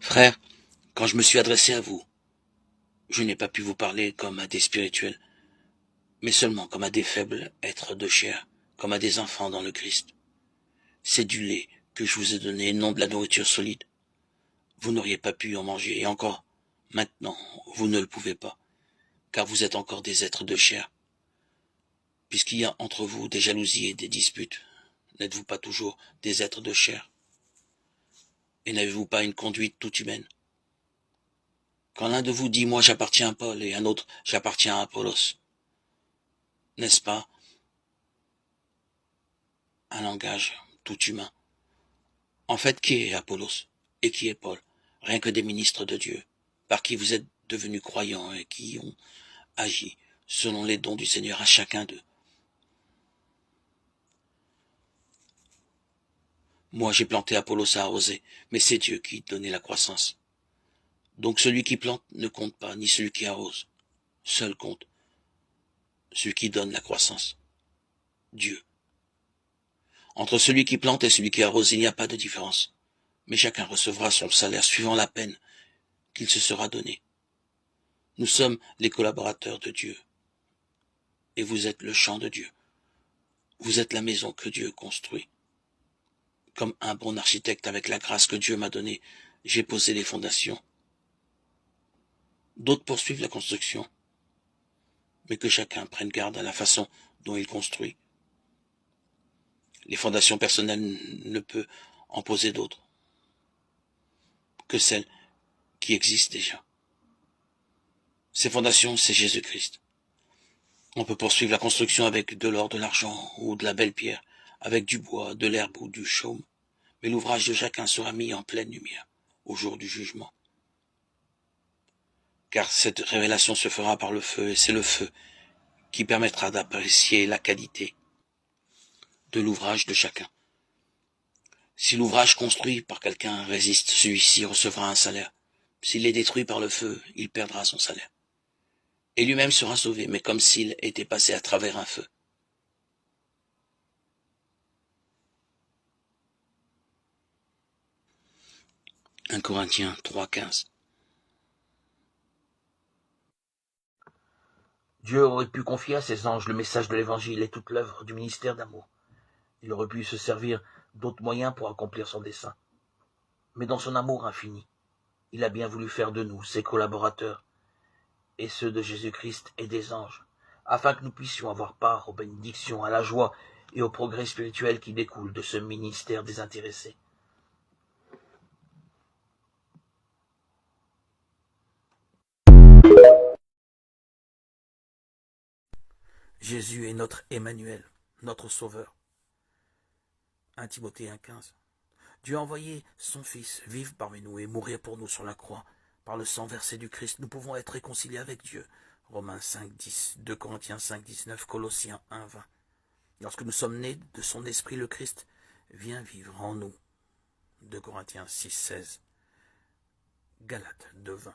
Frère, quand je me suis adressé à vous, je n'ai pas pu vous parler comme à des spirituels, mais seulement comme à des faibles êtres de chair, comme à des enfants dans le Christ. C'est du lait que je vous ai donné, non de la nourriture solide. Vous n'auriez pas pu en manger, et encore, maintenant, vous ne le pouvez pas, car vous êtes encore des êtres de chair. Puisqu'il y a entre vous des jalousies et des disputes, n'êtes-vous pas toujours des êtres de chair? Et n'avez-vous pas une conduite toute humaine? Quand l'un de vous dit « moi j'appartiens à Paul » et un autre « j'appartiens à Apollos », n'est-ce pas un langage tout humain? En fait, qui est Apollos et qui est Paul? Rien que des ministres de Dieu, par qui vous êtes devenus croyants et qui ont agi selon les dons du Seigneur à chacun d'eux. Moi j'ai planté, Apollos a arrosé, mais c'est Dieu qui donnait la croissance. Donc celui qui plante ne compte pas, ni celui qui arrose. Seul compte celui qui donne la croissance, Dieu. Entre celui qui plante et celui qui arrose, il n'y a pas de différence, mais chacun recevra son salaire suivant la peine qu'il se sera donné. Nous sommes les collaborateurs de Dieu, et vous êtes le champ de Dieu. Vous êtes la maison que Dieu construit. Comme un bon architecte, avec la grâce que Dieu m'a donnée, j'ai posé les fondations. D'autres poursuivent la construction, mais que chacun prenne garde à la façon dont il construit. Les fondations personnelles ne peuvent en poser d'autres que celles qui existent déjà. Ces fondations, c'est Jésus-Christ. On peut poursuivre la construction avec de l'or, de l'argent ou de la belle pierre, avec du bois, de l'herbe ou du chaume, mais l'ouvrage de chacun sera mis en pleine lumière au jour du jugement. Car cette révélation se fera par le feu, et c'est le feu qui permettra d'apprécier la qualité de l'ouvrage de chacun. Si l'ouvrage construit par quelqu'un résiste, celui-ci recevra un salaire. S'il est détruit par le feu, il perdra son salaire. Et lui-même sera sauvé, mais comme s'il était passé à travers un feu. 1 Corinthiens 3,15. Dieu aurait pu confier à ses anges le message de l'Évangile et toute l'œuvre du ministère d'amour. Il aurait pu se servir d'autres moyens pour accomplir son dessein. Mais dans son amour infini, il a bien voulu faire de nous ses collaborateurs, et ceux de Jésus-Christ et des anges, afin que nous puissions avoir part aux bénédictions, à la joie et au progrès spirituel qui découlent de ce ministère désintéressé. Jésus est notre Emmanuel, notre Sauveur. 1 Timothée 1,15. Dieu a envoyé son Fils vivre parmi nous et mourir pour nous sur la croix. Par le sang versé du Christ, nous pouvons être réconciliés avec Dieu. Romains 5,10, 2 Corinthiens 5,19, Colossiens 1,20. Lorsque nous sommes nés de son esprit, le Christ vient vivre en nous. 2 Corinthiens 6,16, Galates 2,20.